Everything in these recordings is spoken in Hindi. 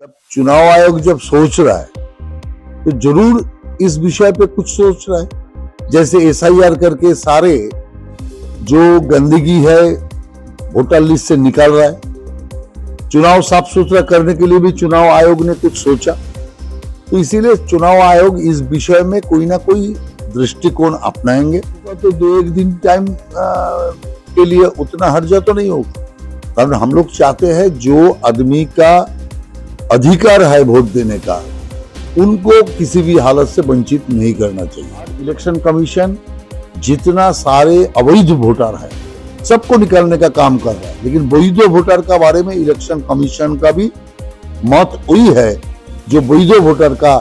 तब चुनाव आयोग जब सोच रहा है तो जरूर इस विषय पे कुछ सोच रहा है। जैसे एसआईआर करके सारे जो गंदगी है वोटर लिस्ट से निकाल रहा है। चुनाव साफ सुथरा करने के लिए भी चुनाव आयोग ने कुछ सोचा, तो इसीलिए चुनाव आयोग इस विषय में कोई ना कोई दृष्टिकोण अपनाएंगे। तो 2-1 दिन टाइम के लिए उतना हर्जा तो नहीं होगा, कारण हम लोग चाहते हैं जो आदमी का अधिकार है वोट देने का, उनको किसी भी हालत से वंचित नहीं करना चाहिए। इलेक्शन कमीशन जितना सारे अवैध वोटर है सबको निकालने का काम कर रहा है, लेकिन वैध वोटर का बारे में इलेक्शन कमीशन का भी मत वही है जो वैध वोटर का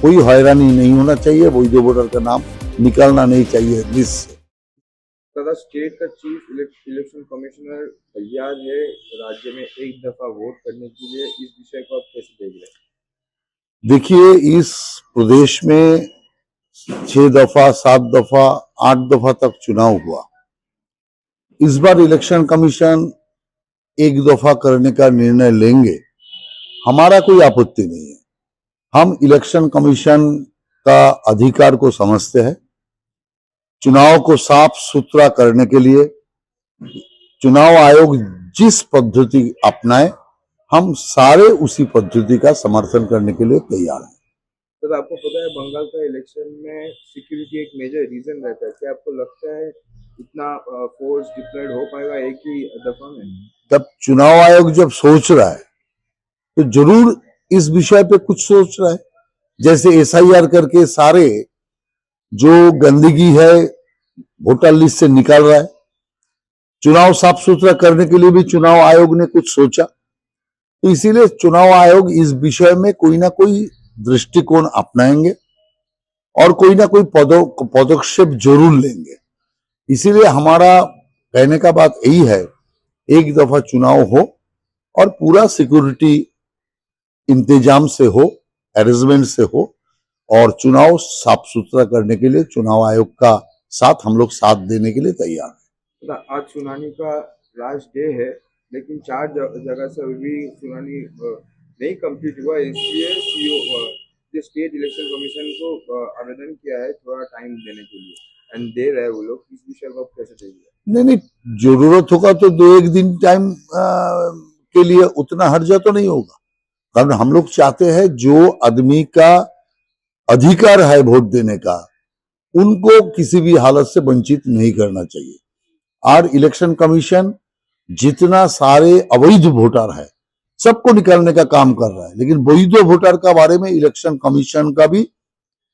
कोई हैरानी नहीं होना चाहिए, वैध वोटर का नाम निकालना नहीं चाहिए लिस्ट से। तथा स्टेट का चीफ इलेक्शन कमिश्नर तैयार है राज्य में एक दफा वोट करने के लिए, इस विषय को आप कैसे देख रहे हैं? देखिए, इस प्रदेश में 6 दफा 7 दफा 8 दफा तक चुनाव हुआ। इस बार इलेक्शन कमीशन एक दफा करने का निर्णय लेंगे, हमारा कोई आपत्ति नहीं है। हम इलेक्शन कमीशन का अधिकार को समझते हैं। चुनाव को साफ सुथरा करने के लिए चुनाव आयोग जिस पद्धति अपनाए, हम सारे उसी पद्धति का समर्थन करने के लिए तैयार हैं। तो आपको पता है बंगाल का इलेक्शन में सिक्योरिटी एक मेजर रीजन रहता है, क्या आपको लगता है इतना फोर्स डिप्लॉयड हो पाएगा एक ही दफा में? तब चुनाव आयोग जब सोच रहा है तो जरूर इस विषय पे कुछ सोच रहा है। जैसे एसआईआर करके सारे जो गंदगी है वोटर लिस्ट से निकाल रहा है। चुनाव साफ सुथरा करने के लिए भी चुनाव आयोग ने कुछ सोचा, तो इसीलिए चुनाव आयोग इस विषय में कोई ना कोई दृष्टिकोण अपनाएंगे और कोई ना कोई पदक्षेप जरूर लेंगे। इसीलिए हमारा कहने का बात यही है, एक दफा चुनाव हो और पूरा सिक्योरिटी इंतजाम से हो, अरेंजमेंट से हो, और चुनाव साफ सुथरा करने के लिए चुनाव आयोग का साथ हम लोग साथ देने के लिए तैयार हैं। आज सुनानी का लास्ट डे है, लेकिन 4 जगह से अभी सुनानी नहीं कंप्लीट हुआ, इसलिए सीओ स्टेट इलेक्शन कमीशन को आवेदन किया है थोड़ा टाइम देने के लिए, एंड दे रहे हैं वो लोग। इस विषय को आप कैसे देखिए? नहीं, जरूरत होगा तो 2-1 दिन टाइम के लिए उतना हर्जा तो नहीं होगा, कारण हम लोग चाहते हैं जो आदमी का अधिकार है वोट देने का, उनको किसी भी हालत से वंचित नहीं करना चाहिए। और इलेक्शन कमीशन जितना सारे अवैध वोटर है सबको निकालने का काम कर रहा है, लेकिन वैध वोटर का बारे में इलेक्शन कमीशन का भी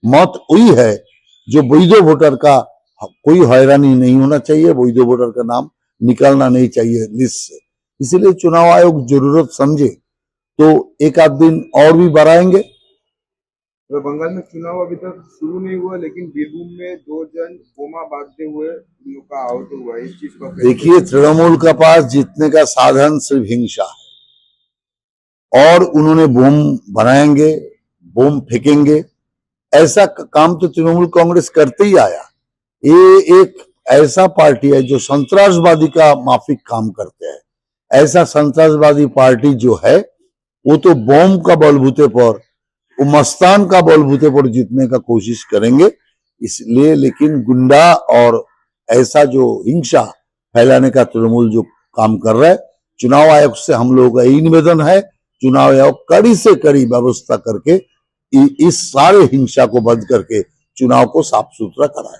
मत वही है जो वैध वोटर का कोई हैरानी नहीं होना चाहिए, वैध वोटर का नाम निकालना नहीं चाहिए लिस्ट से। इसीलिए चुनाव आयोग जरूरत समझे तो 1-8 दिन और भी बढ़ाएंगे। तो बंगाल में चुनाव अभी तक शुरू नहीं हुआ, लेकिन बीरभूम में 2 जन बोमा बांधते हुए उनका आहत हुआ। इस चीज को देखिए, तृणमूल का पास जीतने का साधन सिर्फ हिंसा है और उन्होंने बम बनाएंगे, बम फेंकेंगे, ऐसा काम तो तृणमूल कांग्रेस करते ही आया। ये एक ऐसा पार्टी है जो संतरासवादी का माफिक काम करते हैं। ऐसा संतरासवादी पार्टी जो है वो तो बम का बलबूते पर, वो मस्तान का बलबूते पर जीतने का कोशिश करेंगे, इसलिए। लेकिन गुंडा और ऐसा जो हिंसा फैलाने का तृणमूल जो काम कर रहा है, चुनाव आयोग से हम लोगों का यही निवेदन है, चुनाव आयोग कड़ी से कड़ी व्यवस्था करके इस सारे हिंसा को बंद करके चुनाव को साफ सुथरा कराए।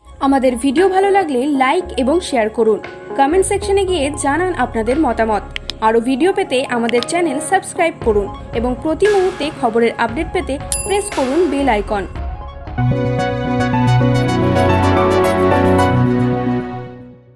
আমাদের ভিডিও ভালো লাগলে লাইক এবং শেয়ার করুন, কমেন্ট সেকশনে গিয়ে জানান আপনাদের মতামত। আরও ভিডিও পেতে আমাদের চ্যানেল সাবস্ক্রাইব করুন এবং প্রতি মুহূর্তে খবরের আপডেট পেতে প্রেস করুন বেল আইকন।